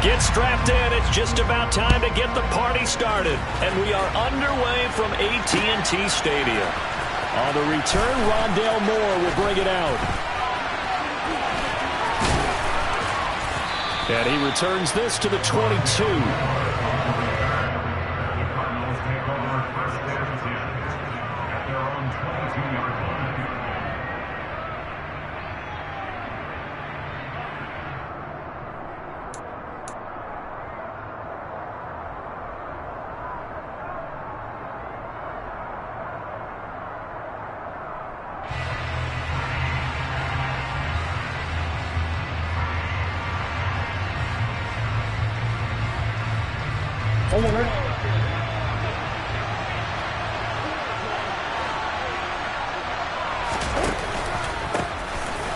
Get strapped in. It's just about time to get the party started. And we are underway from AT&T Stadium. On the return, Rondale Moore will bring it out. And he returns this to the 22.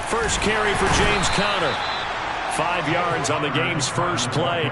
First carry for James Conner. 5 yards on the game's first play.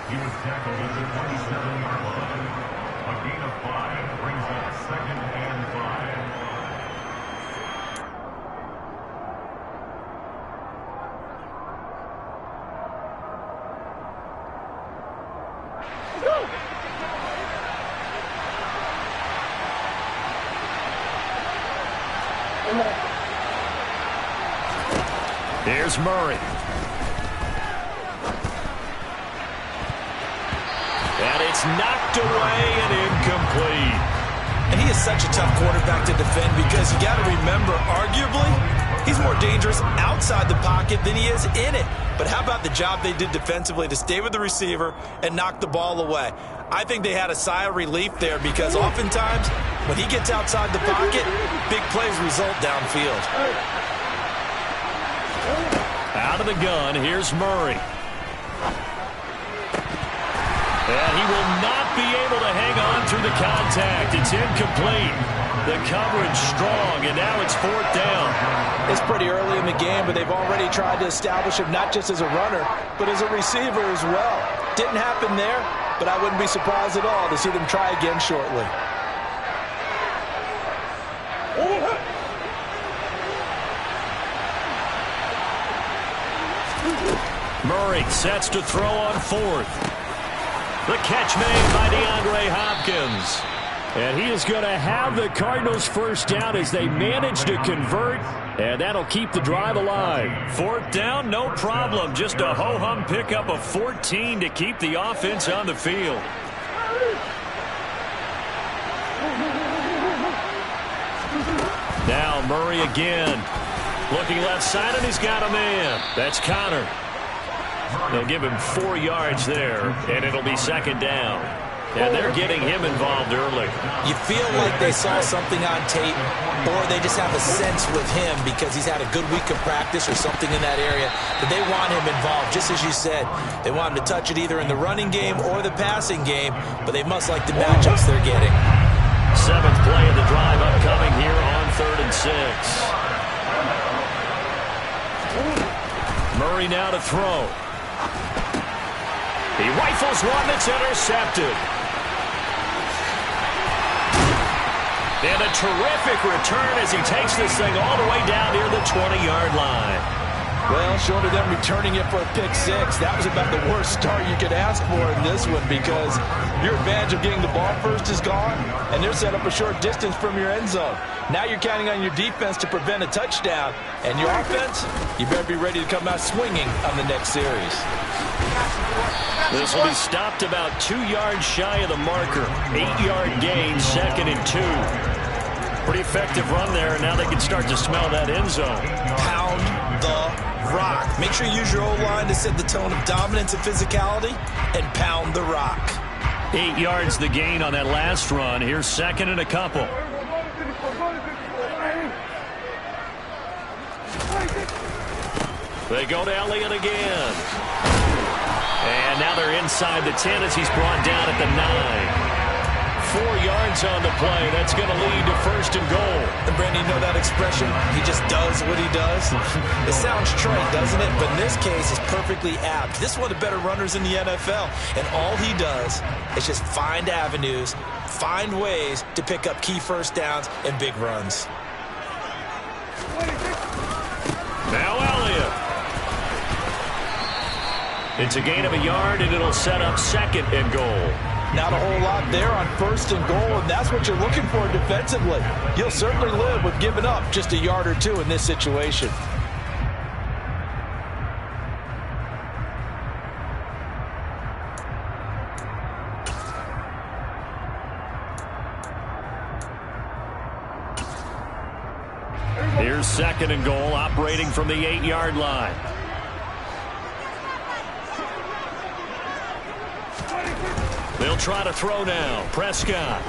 He was tackled at the 27-yard line. A gain of 5 brings up 2nd and 5. Here's Murray. And it's knocked away and incomplete. And he is such a tough quarterback to defend because you got to remember, arguably, he's more dangerous outside the pocket than he is in it. But how about the job they did defensively to stay with the receiver and knock the ball away? I think they had a sigh of relief there because oftentimes when he gets outside the pocket, big plays result downfield. Out of the gun, here's Murray. And he will not be able to hang on through the contact. It's incomplete. The coverage strong, and now it's 4th down. It's pretty early in the game, but they've already tried to establish him not just as a runner, but as a receiver as well. Didn't happen there, but I wouldn't be surprised at all to see them try again shortly. Murray sets to throw on 4th. The catch made by DeAndre Hopkins. And he is going to have the Cardinals first down as they manage to convert. And that'll keep the drive alive. 4th down, no problem. Just a ho-hum pickup of 14 to keep the offense on the field. Now Murray again. Looking left side, and he's got a man. That's Conner. They'll give him 4 yards there, and it'll be 2nd down. And they're getting him involved early. You feel like they saw something on tape, or they just have a sense with him because he's had a good week of practice or something in that area that they want him involved. Just as you said, they want him to touch it either in the running game or the passing game, but they must like the matchups they're getting. 7th play of the drive upcoming here on 3rd and 6. Murray now to throw. He rifles one that's intercepted. And a terrific return as he takes this thing all the way down near the 20-yard line. Well, short of them returning it for a pick 6, that was about the worst start you could ask for in this one because your advantage of getting the ball first is gone, and they're set up a short distance from your end zone. Now you're counting on your defense to prevent a touchdown, and your offense, you better be ready to come out swinging on the next series. This will be stopped about 2 yards shy of the marker. 8-yard gain, 2nd and 2. Pretty effective run there, and now they can start to smell that end zone. Pound the rock. Make sure you use your O-line to set the tone of dominance and physicality, and pound the rock. 8 yards the gain on that last run. Here's second and a couple. They go to Elliott again. And now they're inside the 10 as he's brought down at the 9. 4 yards on the play. That's going to lead to first and goal. And Brandon, you know that expression? He just does what he does. It sounds trite, doesn't it? But in this case, it's perfectly apt. This is one of the better runners in the NFL. And all he does is just find avenues, find ways to pick up key first downs and big runs. Now Elliott. It's a gain of a yard, and it'll set up second and goal. Not a whole lot there on first and goal, and that's what you're looking for defensively. You'll certainly live with giving up just a yard or two in this situation. Here's second and goal, operating from the 8-yard line. They'll try to throw now. Prescott.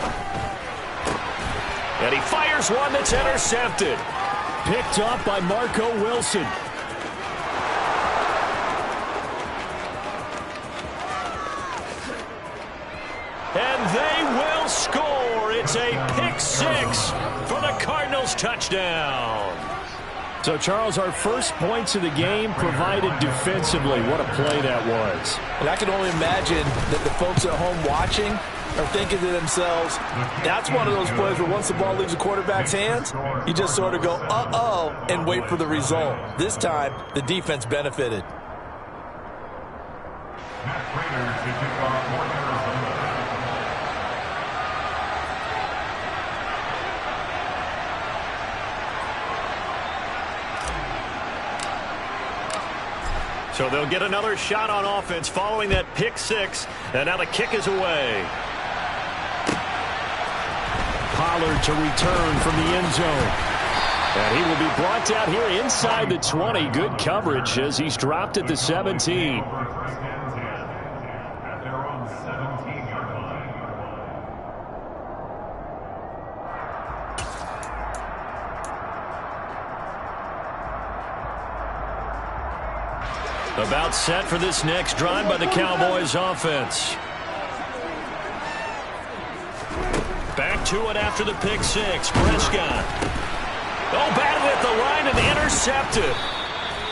And he fires one that's intercepted. Picked up by Marco Wilson. And they will score. It's a pick six for the Cardinals touchdown. So, Charles, our first points of the game provided defensively. What a play that was. And I can only imagine that the folks at home watching are thinking to themselves, that's one of those plays where once the ball leaves the quarterback's hands, you just sort of go, uh-oh, and wait for the result. This time, the defense benefited. So they'll get another shot on offense following that pick six. And now the kick is away. Pollard to return from the end zone. And he will be brought down here inside the 20. Good coverage as he's dropped at the 17. About set for this next drive by the Cowboys offense. Back to it after the pick six. Prescott. Oh, batted at the line and intercepted.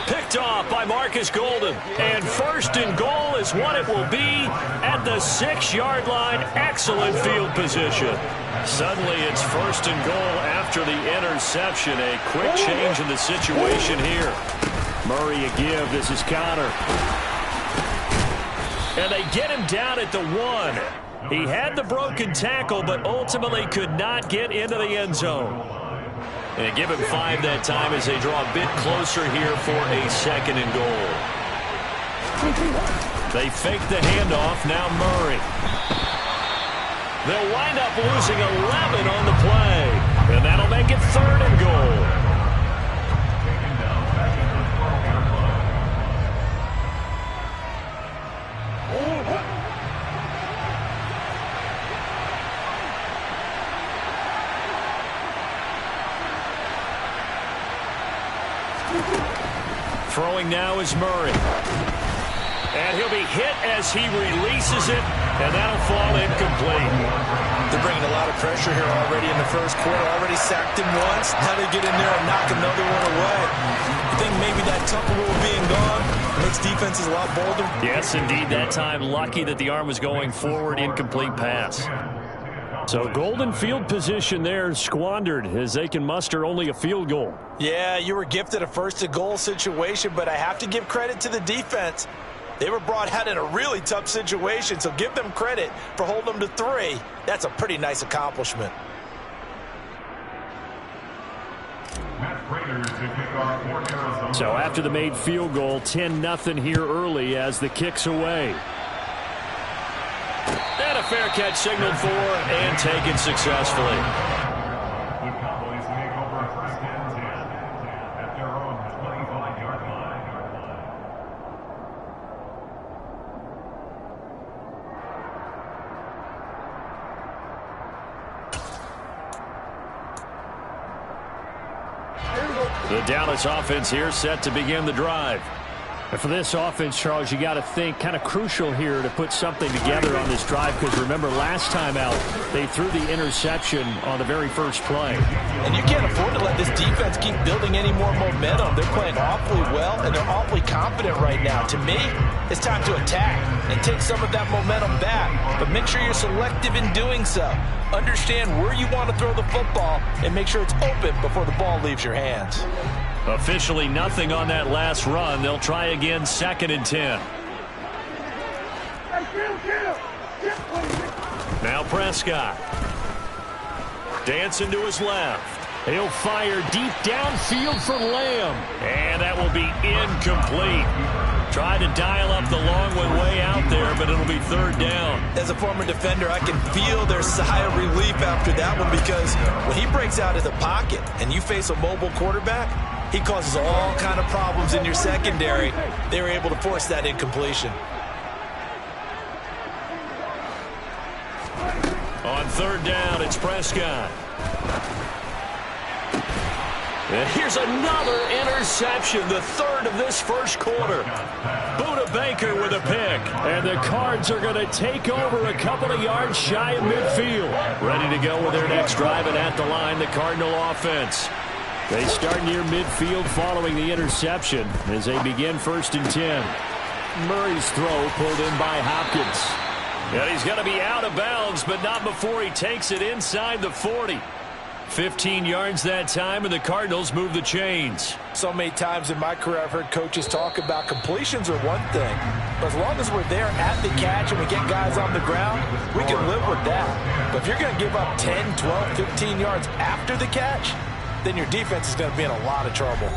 Picked off by Marcus Golden. And first and goal is what it will be at the 6-yard line. Excellent field position. Suddenly it's first and goal after the interception. A quick change in the situation here. Murray a give. This is Connor. And they get him down at the 1. He had the broken tackle, but ultimately could not get into the end zone. And they give him 5 that time as they draw a bit closer here for a second and goal. They fake the handoff. Now Murray. They'll wind up losing 11 on the play. And that'll make it third and goal. Throwing now is Murray. And he'll be hit as he releases it, and that'll fall incomplete. They're bringing a lot of pressure here already in the first quarter. Already sacked him once. Now they get in there and knock another one away. You think maybe that Tucker rule being gone makes defenses a lot bolder? Yes, indeed. That time, lucky that the arm was going forward. Incomplete pass. So golden field position there squandered as they can muster only a field goal. Yeah, you were gifted a first-to-goal situation, but I have to give credit to the defense. They were brought out in a really tough situation, so give them credit for holding them to 3. That's a pretty nice accomplishment. So after the made field goal, 10-0 here early as the kick's away. And a fair catch signaled for and taken successfully. Cowboys take over first and 10 at their own 25-yard line. The Dallas offense here set to begin the drive. And for this offense, Charles, you got to think kind of crucial here to put something together on this drive, because remember last time out they threw the interception on the very first play. And you can't afford to let this defense keep building any more momentum. They're playing awfully well, and they're awfully confident right now. To me, it's time to attack and take some of that momentum back. But make sure you're selective in doing so. Understand where you want to throw the football and make sure it's open before the ball leaves your hands. Officially nothing on that last run. They'll try again, 2nd and 10. Now Prescott. Dancing to his left. He'll fire deep downfield for Lamb. And that will be incomplete. Tried to dial up the long one way out there, but it'll be 3rd down. As a former defender, I can feel their sigh of relief after that one, because when he breaks out of the pocket and you face a mobile quarterback, he causes all kind of problems in your secondary. They were able to force that incompletion. On 3rd down, it's Prescott. And here's another interception, the 3rd of this first quarter. Buda Baker with a pick. And the Cards are going to take over a couple of yards shy of midfield. Ready to go with their next drive, and at the line, the Cardinal offense. They start near midfield following the interception as they begin 1st and 10. Murray's throw pulled in by Hopkins. And he's going to be out of bounds, but not before he takes it inside the 40. 15 yards that time, and the Cardinals move the chains. So many times in my career I've heard coaches talk about completions are one thing, but as long as we're there at the catch and we get guys on the ground, we can live with that. But if you're going to give up 10, 12, 15 yards after the catch, then your defense is going to be in a lot of trouble.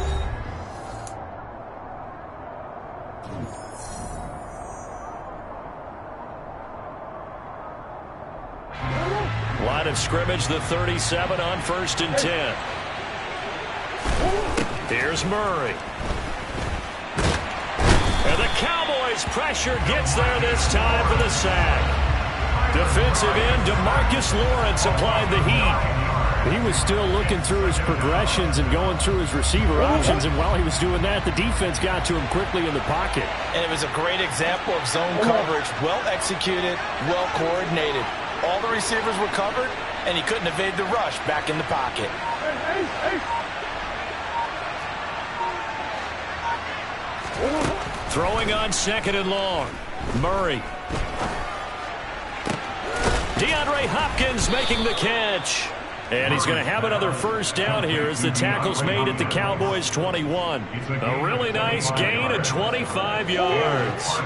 Line of scrimmage, the 37 on 1st and 10. Here's Murray. And the Cowboys' pressure gets there this time for the sack. Defensive end DeMarcus Lawrence applied the heat. He was still looking through his progressions and going through his receiver options, and while he was doing that, the defense got to him quickly in the pocket. And it was a great example of zone coverage, well executed, well coordinated. All the receivers were covered, and he couldn't evade the rush back in the pocket. Throwing on 2nd and long. Murray. DeAndre Hopkins making the catch. And he's going to have another 1st down here as the tackle's made at the Cowboys' 21. A really nice gain of 25 yards.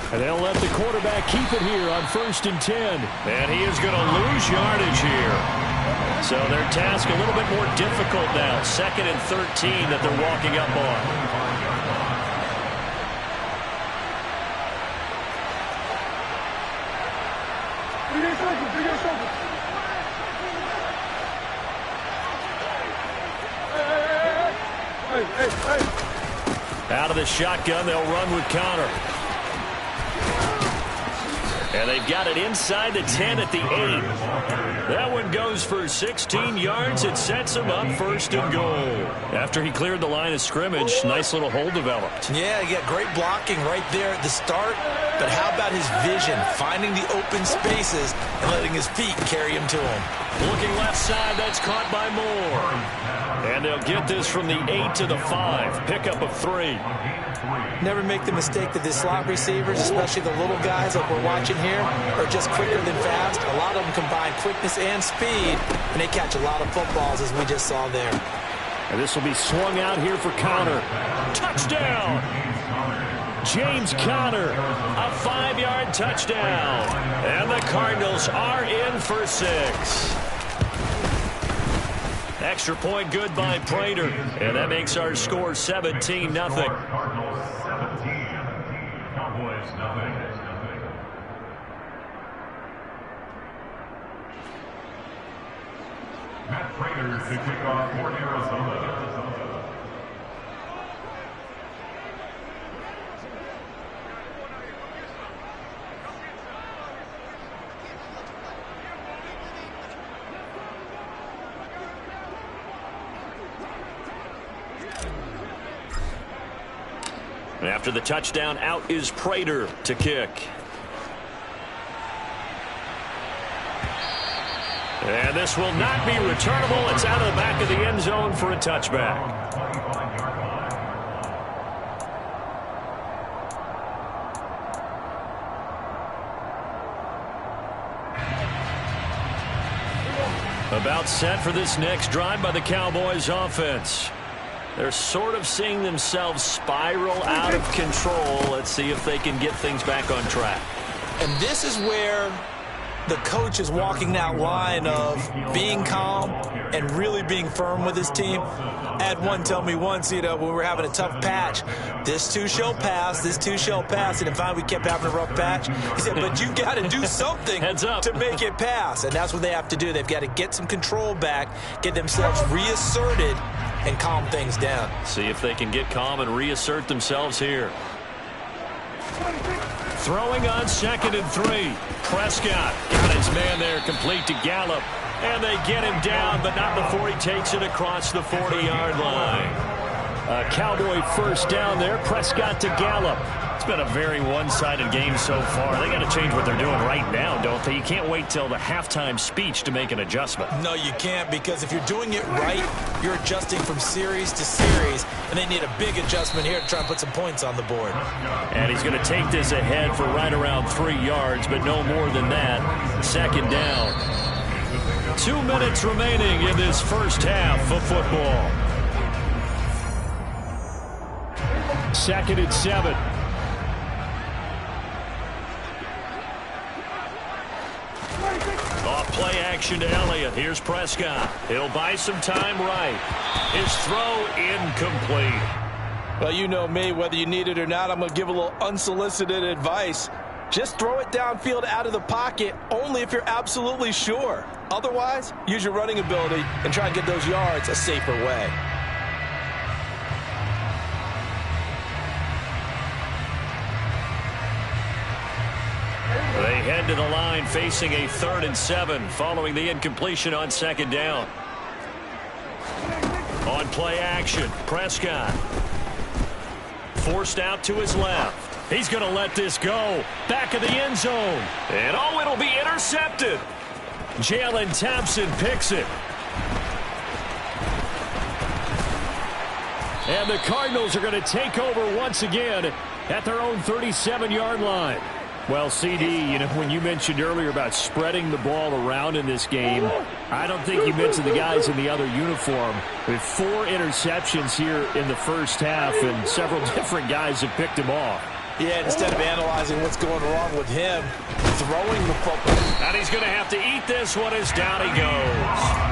And they'll let the quarterback keep it here on 1st and 10. And he is going to lose yardage here. So their task a little bit more difficult now. 2nd and 13 that they're walking up on. Out of the shotgun, they'll run with Connor. And they've got it inside the 10 at the 8. That one goes for 16 yards. It sets him up 1st and goal. After he cleared the line of scrimmage, nice little hole developed. Yeah, he got great blocking right there at the start. But how about his vision, finding the open spaces and letting his feet carry him to him. Looking left side, that's caught by Moore. And they'll get this from the 8 to the 5. Pickup of 3. Never make the mistake that the slot receivers, especially the little guys like we're watching here, are just quicker than fast. A lot of them combine quickness and speed, and they catch a lot of footballs, as we just saw there. And this will be swung out here for Connor. Touchdown! James Conner, a 5-yard touchdown. And the Cardinals are in for 6. Extra point good by Prater. And that makes our score 17-0. Cardinals 17, Cowboys 0. Matt Prater to kick off for Arizona. After the touchdown, out is Prater to kick. And this will not be returnable. It's out of the back of the end zone for a touchback. About set for this next drive by the Cowboys offense. They're sort of seeing themselves spiral out of control. Let's see if they can get things back on track. And this is where the coach is walking that line of being calm and really being firm with his team. I had one tell me once, when we were having a tough patch, this too shall pass, this too shall pass. And finally we kept having a rough patch. He said, but you got to do something to make it pass. And that's what they have to do. They've got to get some control back, get themselves reasserted, and calm things down. See if they can get calm and reassert themselves here. Throwing on 2nd and 3. Prescott got his man there, complete to Gallup. And they get him down, but not before he takes it across the 40-yard line. A Cowboy first down there. Prescott to Gallup. It's been a very one-sided game so far. They got to change what they're doing right now, don't they? You can't wait till the halftime speech to make an adjustment. No, you can't, because if you're doing it right, you're adjusting from series to series, and they need a big adjustment here to try and put some points on the board. And he's going to take this ahead for right around 3 yards, but no more than that. 2nd down. 2 minutes remaining in this first half of football. 2nd and 7. Off play action to Elliott. Here's Prescott. He'll buy some time right. His throw incomplete. Well, you know me, whether you need it or not, I'm going to give a little unsolicited advice. Just throw it downfield out of the pocket only if you're absolutely sure. Otherwise, use your running ability and try and get those yards a safer way. They head to the line facing a 3rd and 7 following the incompletion on 2nd down. On play action, Prescott. Forced out to his left. He's going to let this go. Back of the end zone. And it'll be intercepted. Jalen Thompson picks it. And the Cardinals are going to take over once again at their own 37-yard line. Well, CD, when you mentioned earlier about spreading the ball around in this game, I don't think you mentioned the guys in the other uniform. With 4 interceptions here in the first half, and several different guys have picked him off. Yeah, instead of analyzing what's going wrong with him, throwing the football. And he's going to have to eat this one as down he goes.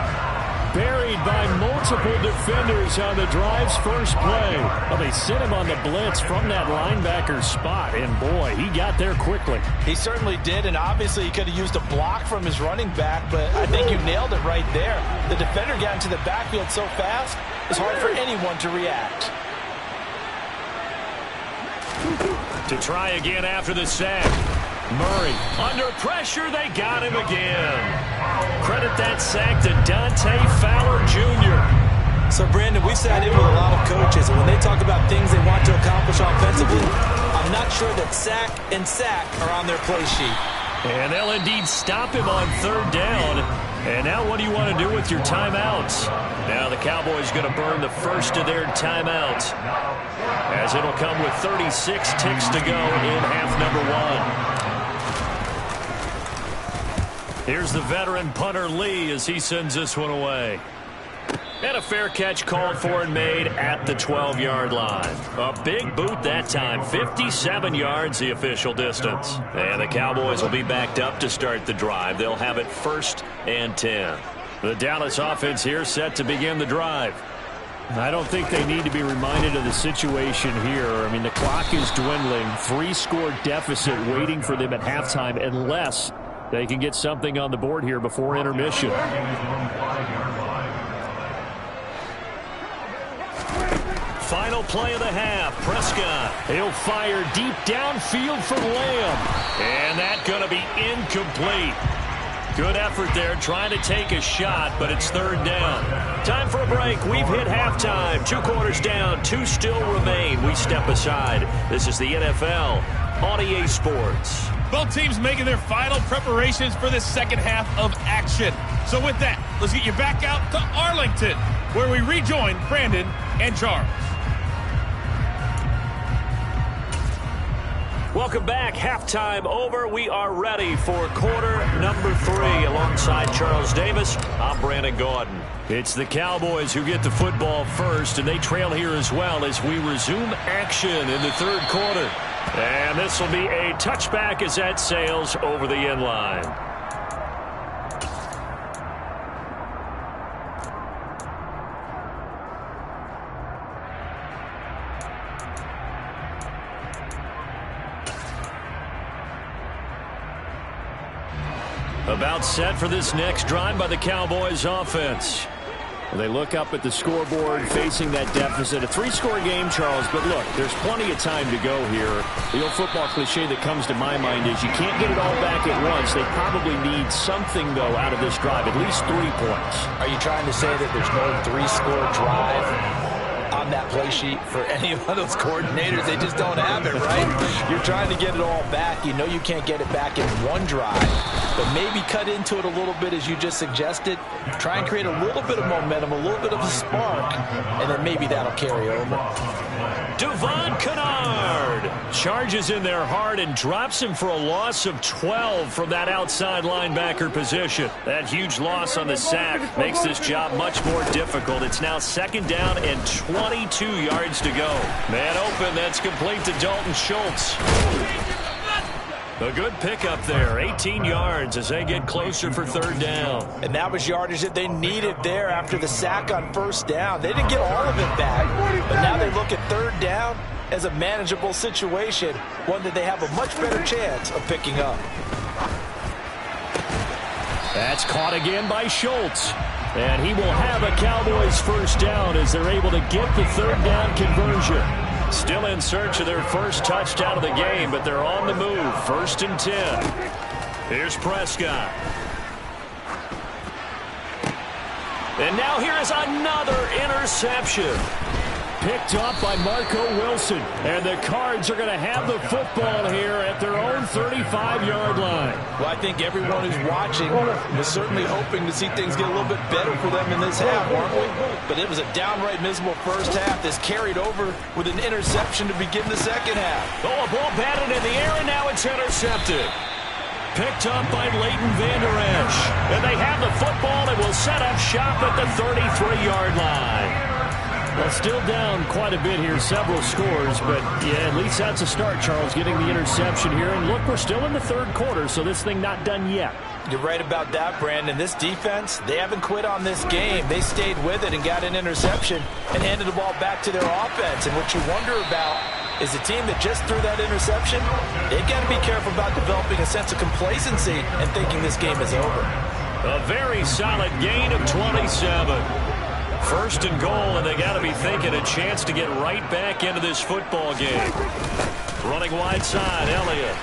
Buried by multiple defenders on the drive's first play. Well, they sent him on the blitz from that linebacker spot, and boy, he got there quickly. He certainly did, and obviously he could have used a block from his running back, but I think you nailed it right there. The defender got into the backfield so fast, it's hard for anyone to react. To try again after the sack. Murray, under pressure, they got him again. Credit that sack to Dante Fowler Jr. So, Brandon, we've sat in with a lot of coaches, and when they talk about things they want to accomplish offensively, I'm not sure that sack and sack are on their play sheet. And they'll indeed stop him on 3rd down. And now what do you want to do with your timeouts? Now the Cowboys going to burn the first of their timeouts, as it'll come with 36 ticks to go in half number 1. Here's the veteran punter Lee as he sends this one away. And a fair catch called for and made at the 12-yard line. A big boot that time. 57 yards the official distance. And the Cowboys will be backed up to start the drive. They'll have it 1st and 10. The Dallas offense here set to begin the drive. I don't think they need to be reminded of the situation here. I mean, the clock is dwindling. 3-score deficit waiting for them at halftime unless they can get something on the board here before intermission. final play of the half. Prescott. He'll fire deep downfield for Lamb. And that's going to be incomplete. Good effort there trying to take a shot, but it's third down. Time for a break. We've hit halftime. 2 quarters down, 2 still remain. We step aside. This is the NFL on EA Sports. Both teams making their final preparations for this second half of action. So with that, let's get you back out to Arlington, where we rejoin Brandon and Charles. Welcome back. Halftime over. We are ready for quarter number 3. Alongside Charles Davis, I'm Brandon Gaudin. It's the Cowboys who get the football first, and they trail here as well as we resume action in the third quarter. And this will be a touchback as that sails over the end line. About set for this next drive by the Cowboys offense. They look up at the scoreboard facing that deficit. A 3-score game, Charles, but look, there's plenty of time to go here. The old football cliche that comes to my mind is you can't get it all back at once. They probably need something, though, out of this drive, at least 3 points. Are you trying to say that there's no 3-score drive on that play sheet for any of those coordinators? They just don't have it, right? You're trying to get it all back. You know you can't get it back in one drive, but maybe cut into it a little bit as you just suggested. Try and create a little bit of momentum, a little bit of a spark, and then maybe that'll carry over. Devon Kennard charges in there hard and drops him for a loss of 12 from that outside linebacker position. That huge loss on the sack makes this job much more difficult. It's now second down and 22 yards to go. Man open, that's complete to Dalton Schultz. A good pickup there, 18 yards as they get closer for third down. And that was yardage that they needed there after the sack on first down. They didn't get all of it back, but now they look at third down as a manageable situation, one that they have a much better chance of picking up. That's caught again by Schultz. And he will have a Cowboys first down as they're able to get the third down conversion. Still in search of their first touchdown of the game, but they're on the move. First and 10. Here's Prescott. And now here is another interception. Picked up by Marco Wilson. And the Cards are going to have the football here at their own 35-yard line. Well, I think everyone who's watching was certainly hoping to see things get a little bit better for them in this half, weren't we? But it was a downright miserable first half. This carried over with an interception to begin the second half. Oh, a ball batted in the air, and now it's intercepted. Picked up by Leighton Vander Esch. And they have the football and will set up shop at the 33-yard line. Well, still down quite a bit here, several scores, but yeah, at least that's a start, Charles, getting the interception here. And look, we're still in the third quarter, so this thing not done yet. You're right about that, Brandon. This defense, they haven't quit on this game. They stayed with it and got an interception and handed the ball back to their offense. And what you wonder about is the team that just threw that interception, they've got to be careful about developing a sense of complacency and thinking this game is over. A very solid gain of 27. First and goal, and they got to be thinking a chance to get right back into this football game. Running wide side, Elliott.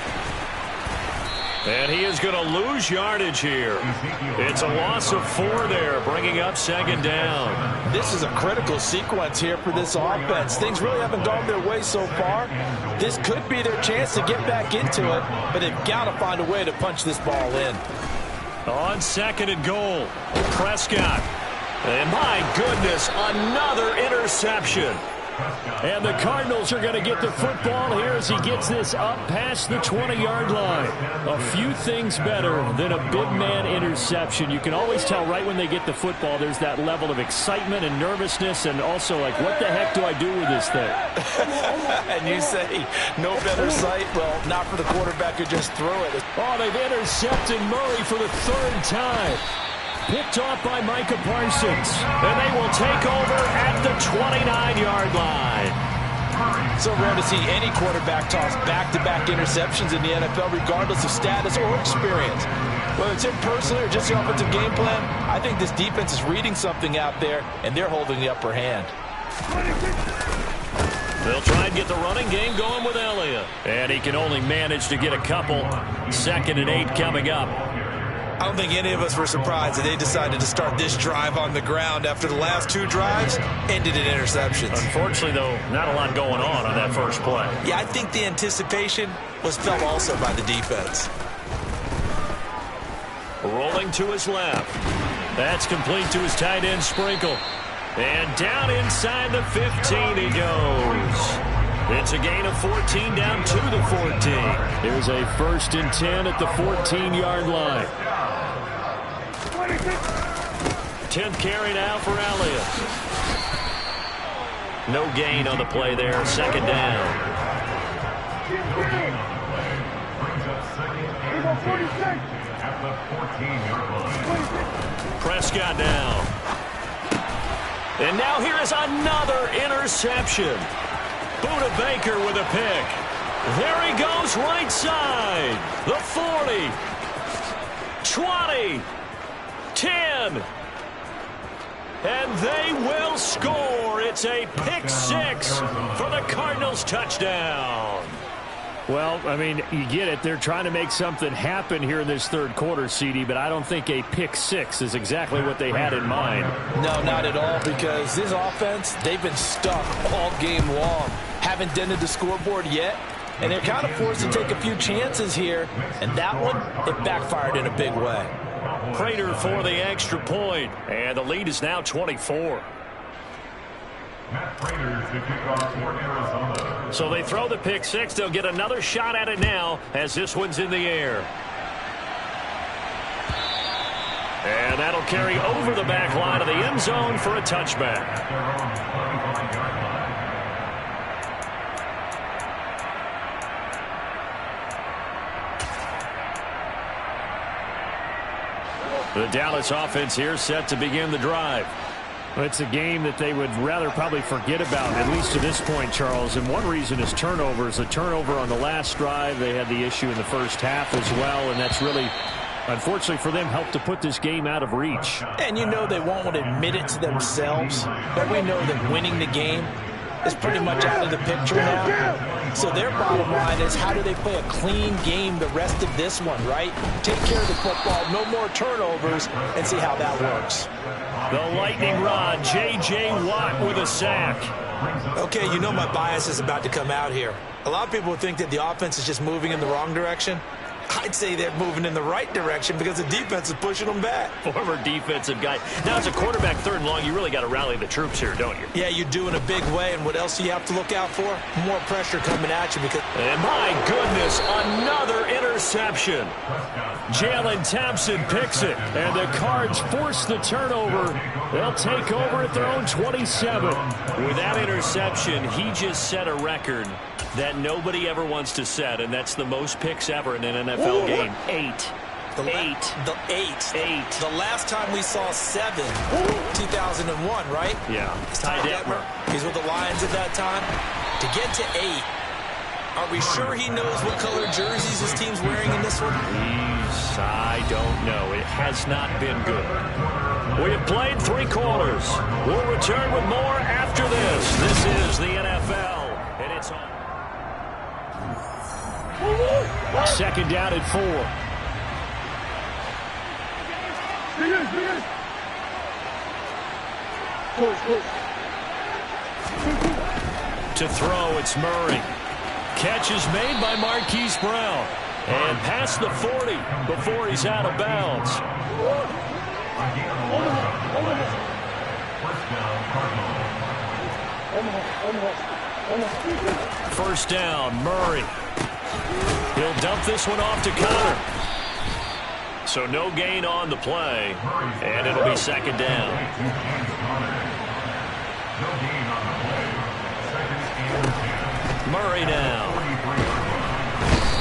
And he is going to lose yardage here. It's a loss of 4 there, bringing up second down. This is a critical sequence here for this offense. Things really haven't gone their way so far. This could be their chance to get back into it, but they've got to find a way to punch this ball in. On second and goal, Prescott. And my goodness, another interception. And the Cardinals are going to get the football here as he gets this up past the 20-yard line. A few things better than a big man interception. You can always tell right when they get the football, there's that level of excitement and nervousness, and also like, what the heck do I do with this thing? And you say, no better sight? Well, not for the quarterback who just threw it. Oh, they've intercepted Murray for the third time. Picked off by Micah Parsons. And they will take over at the 29-yard line. So rare to see any quarterback toss back-to-back interceptions in the NFL, regardless of status or experience. Whether it's him personally or just the offensive game plan, I think this defense is reading something out there, and they're holding the upper hand. They'll try and get the running game going with Elliott. And he can only manage to get a couple. 2nd and 8 coming up. I don't think any of us were surprised that they decided to start this drive on the ground after the last 2 drives ended in interceptions. Unfortunately, though, not a lot going on that first play. Yeah, I think the anticipation was felt also by the defense. Rolling to his left. That's complete to his tight end, Sprinkle. And down inside the 15 he goes. It's a gain of 14 down to the 14. Here's a 1st and 10 at the 14-yard line. 10th carry now for Elliott. No gain on the play there. 2nd down. At the 14-yard line. Prescott now. And now here is another interception. Buda Baker with a pick. There he goes right side. The 40. 20. 10. And they will score. It's a pick 6 for the Cardinals touchdown. Well, I mean, you get it. They're trying to make something happen here in this 3rd quarter, CD, but I don't think a pick 6 is exactly what they had in mind. No, not at all, because this offense, they've been stuck all game long. Haven't dented the scoreboard yet, and they're kind of forced to take a few chances here, and that one, it backfired in a big way. Prater for the extra point, and the lead is now 24. Matt Prater to kick off for Arizona. So they throw the pick 6. They'll get another shot at it now as this one's in the air. And that'll carry over the back line of the end zone for a touchback. The Dallas offense here set to begin the drive. It's a game that they would rather probably forget about, at least to this point, Charles. And one reason is turnovers. A turnover on the last drive. They had the issue in the first half as well, and that's really, unfortunately for them, helped to put this game out of reach. And you know they won't want to admit it to themselves, but we know that winning the game is pretty much out of the picture now. So their bottom line is, how do they play a clean game the rest of this one, right? Take care of the football, no more turnovers, and see how that works. The lightning rod, J.J. Watt with a sack. Okay, you know my bias is about to come out here. A lot of people think that the offense is just moving in the wrong direction. I'd say they're moving in the right direction because the defense is pushing them back. Former defensive guy. Now, as a quarterback, 3rd and long, you really got to rally the troops here, don't you? Yeah, you do in a big way. And what else do you have to look out for? More pressure coming at you because... And my goodness, another interception. Jalen Thompson picks it, and the Cards force the turnover. They'll take over at their own 27. With that interception, he just set a record that nobody ever wants to set, and that's the most picks ever in an NFL game. 8. The last time we saw 7, 2001, right? Yeah. Ty Detmer. He's with the Lions at that time. To get to 8, are we sure he knows what color jerseys his team's wearing in this one? I don't know. It has not been good. We have played 3 quarters. We'll return with more after this. This is the NFL, and it's on. 2nd down at 4. To throw, it's Murray. Catch is made by Marquise Brown. And past the 40 before he's out of bounds. First down, Murray. He'll dump this one off to Connor. So no gain on the play, and it'll be 2nd down. Murray now.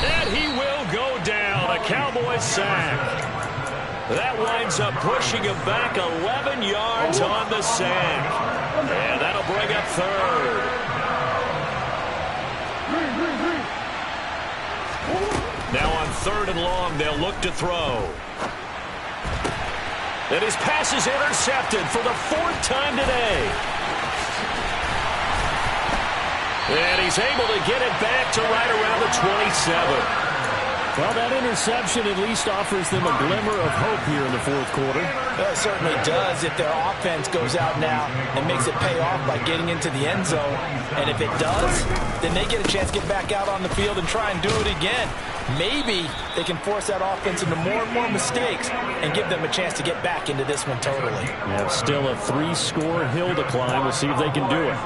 And he will go down. A Cowboys sack. That winds up pushing him back 11 yards on the sack. And that'll bring up 3rd. Now on 3rd and long, they'll look to throw. And his pass is intercepted for the 4th time today. And he's able to get it back to right around the 27. Well, that interception at least offers them a glimmer of hope here in the fourth quarter. Well, it certainly does if their offense goes out now and makes it pay off by getting into the end zone. And if it does, then they get a chance to get back out on the field and try and do it again. Maybe they can force that offense into more and more mistakes and give them a chance to get back into this one totally. Yeah, still a 3-score hill to climb. We'll see if they can do it.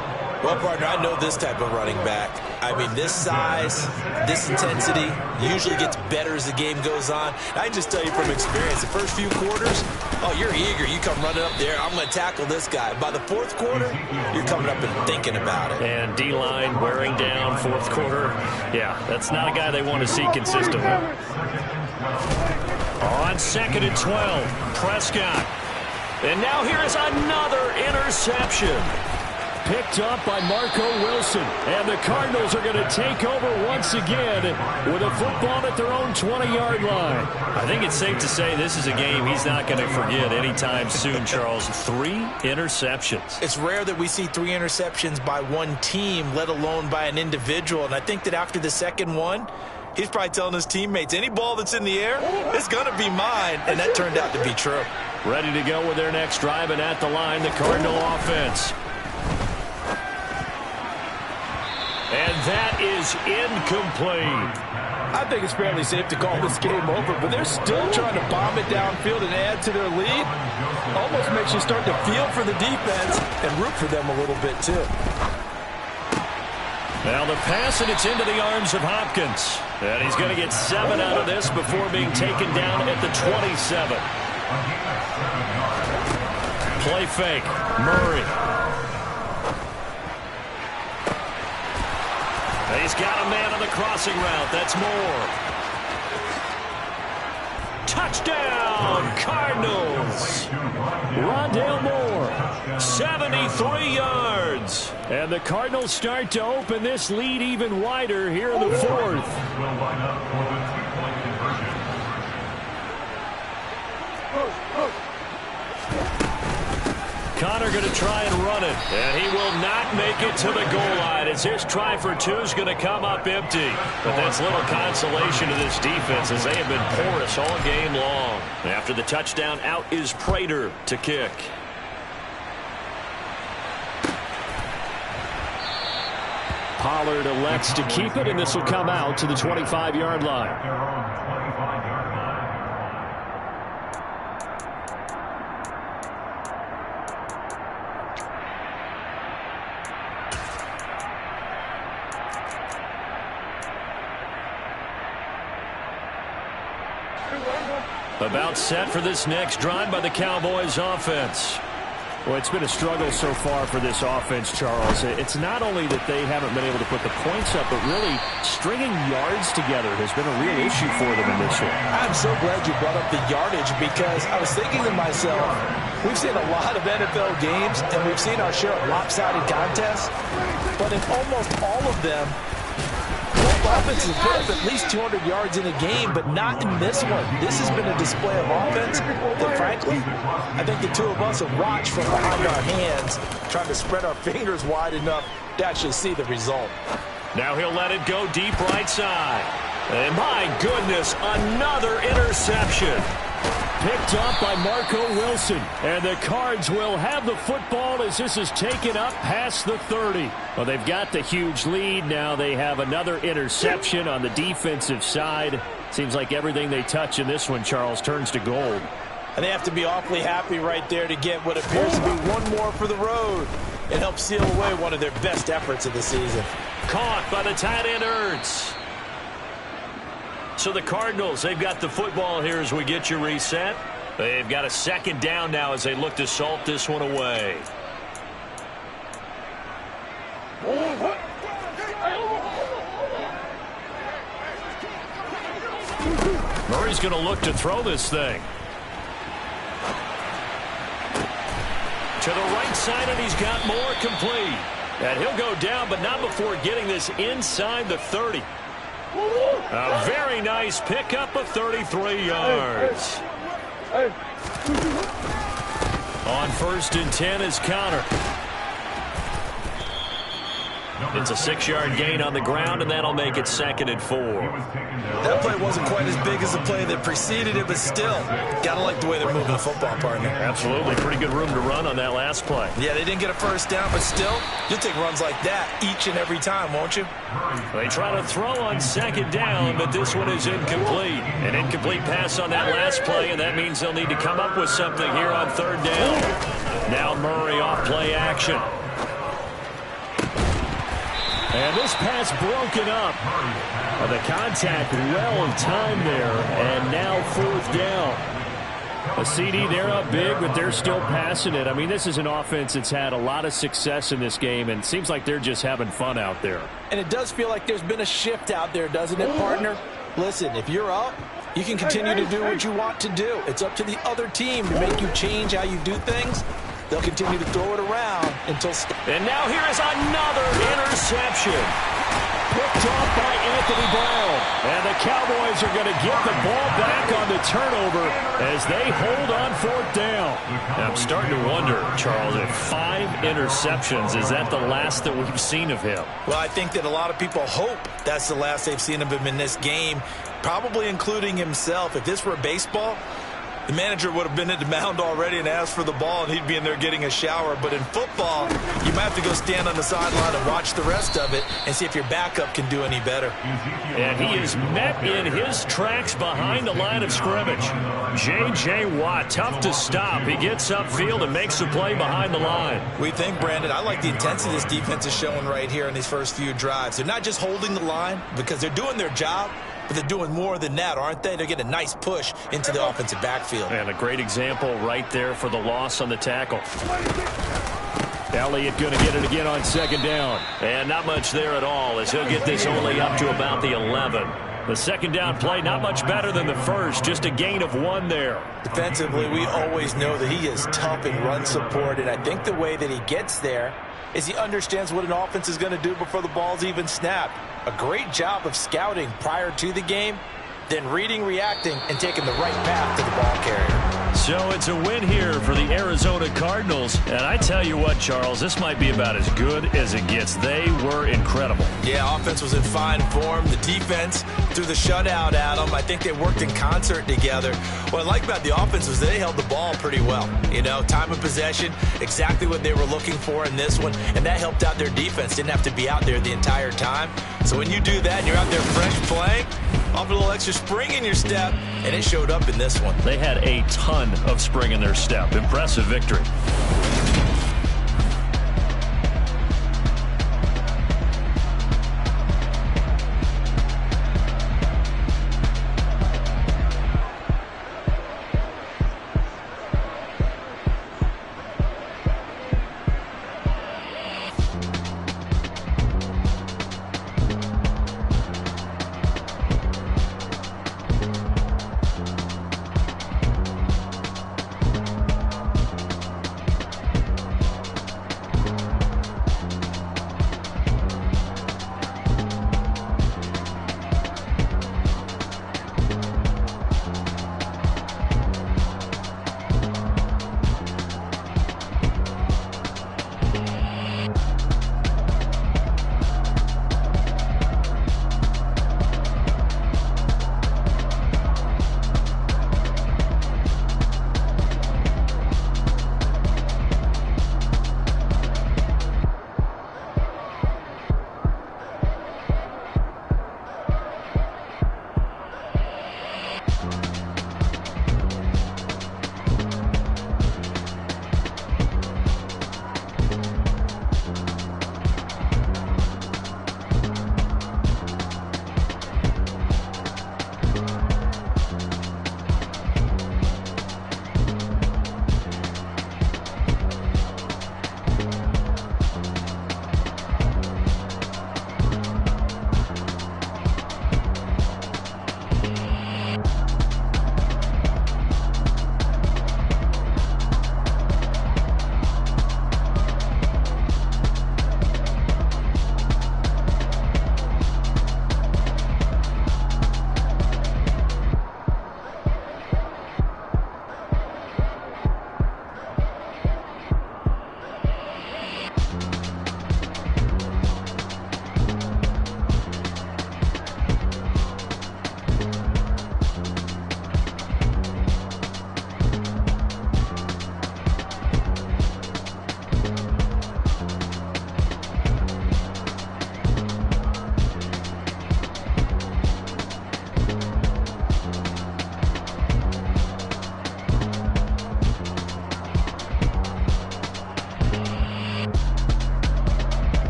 Well, partner, I know this type of running back. I mean, this size, this intensity usually gets better as the game goes on. I can just tell you from experience, the first few quarters, oh, you're eager. You come running up there. I'm going to tackle this guy. By the fourth quarter, you're coming up and thinking about it. And D-line wearing down fourth quarter. Yeah, that's not a guy they want to see consistently. On 2nd and 12, Prescott. And now here is another interception. Picked up by Marco Wilson. And the Cardinals are going to take over once again with a football at their own 20-yard line. I think it's safe to say this is a game he's not going to forget anytime soon, Charles. 3 interceptions. It's rare that we see 3 interceptions by one team, let alone by an individual. And I think that after the second one, he's probably telling his teammates, any ball that's in the air, it's going to be mine. And that turned out to be true. Ready to go with their next drive, and at the line, the Cardinal offense. And that is incomplete. I think it's fairly safe to call this game over, but they're still trying to bomb it downfield and add to their lead. Almost makes you start to feel for the defense and root for them a little bit, too. Now the pass, and it's into the arms of Hopkins. And he's going to get 7 out of this before being taken down at the 27. Play fake. Murray. He's got a man on the crossing route. That's Moore. Touchdown, Cardinals. Rondale Moore, 73 yards. And the Cardinals start to open this lead even wider here in the fourth. Connor going to try and run it, and he will not make it to the goal line as his try for 2 is going to come up empty. But that's little consolation to this defense as they have been porous all game long. After the touchdown, out is Prater to kick. Pollard elects to keep it, and this will come out to the 25-yard line. About set for this next drive by the Cowboys offense. Well, it's been a struggle so far for this offense, Charles. It's not only that they haven't been able to put the points up, but really stringing yards together has been a real issue for them in this one. I'm so glad you brought up the yardage because I was thinking to myself, we've seen a lot of NFL games and we've seen our share of lopsided contests, but in almost all of them, offense has put up at least 200 yards in a game, but not in this one. This has been a display of offense that, frankly, I think the two of us have watched from behind our hands, trying to spread our fingers wide enough to actually see the result. Now he'll let it go deep right side. And my goodness, another interception. Picked up by Marco Wilson. And the Cards will have the football as this is taken up past the 30. Well, they've got the huge lead. Now they have another interception on the defensive side. Seems like everything they touch in this one, Charles, turns to gold. And they have to be awfully happy right there to get what appears to be one more for the road and help seal away one of their best efforts of the season. Caught by the tight end Ertz. So the Cardinals, they've got the football here as we get you reset. They've got a second down now as they look to salt this one away. Murray's going to look to throw this thing. To the right side, and he's got more complete. And he'll go down, but not before getting this inside the 30. A very nice pickup of 33 yards. On 1st and 10 is Connor. It's a 6-yard gain on the ground, and that'll make it 2nd and 4. That play wasn't quite as big as the play that preceded it, but still, got to like the way they're moving the football, partner. Absolutely. Pretty good room to run on that last play. Yeah, they didn't get a first down, but still, you'll take runs like that each and every time, won't you? They try to throw on 2nd down, but this one is incomplete. An incomplete pass on that last play, and that means they'll need to come up with something here on 3rd down. Now Murray off play action. And this pass broken up. The contact well timed there, and now 4th down. A CD, they're up big, but they're still passing it. I mean, this is an offense that's had a lot of success in this game, and it seems like they're just having fun out there. And it does feel like there's been a shift out there, doesn't it, partner? Listen, if you're up, you can continue to do what you want to do. It's up to the other team to make you change how you do things. They'll continue to throw it around until... And now here is another interception. Picked off by Anthony Brown. And the Cowboys are going to get the ball back on the turnover as they hold on 4th down. I'm starting to wonder, Charles, if 5 interceptions, is that the last that we've seen of him? Well, I think that a lot of people hope that's the last they've seen of him in this game, probably including himself. If this were baseball, the manager would have been at the mound already and asked for the ball, and he'd be in there getting a shower. But in football, you might have to go stand on the sideline and watch the rest of it and see if your backup can do any better. And he is met in his tracks behind the line of scrimmage. J.J. Watt, tough to stop. He gets upfield and makes the play behind the line. We think, Brandon, I like the intensity this defense is showing right here in these first few drives. They're not just holding the line because they're doing their job, but they're doing more than that, aren't they? They're getting a nice push into the offensive backfield. And a great example right there for the loss on the tackle. Elliott going to get it again on 2nd down. And not much there at all as he'll get this only up to about the 11. The 2nd down play not much better than the first, just a gain of 1 there. Defensively, we always know that he is tough in run support, and I think the way that he gets there is he understands what an offense is going to do before the ball's even snapped. A great job of scouting prior to the game, then reading, reacting, and taking the right path to the ball carrier. So it's a win here for the Arizona Cardinals. And I tell you what, Charles, this might be about as good as it gets. They were incredible. Yeah, offense was in fine form. The defense threw the shutout at them. I think they worked in concert together. What I like about the offense was they held the ball pretty well. You know, time of possession, exactly what they were looking for in this one. And that helped out their defense. Didn't have to be out there the entire time. So when you do that and you're out there fresh playing, off a little extra spring in your step, and it showed up in this one. They had a ton of spring in their step. Impressive victory.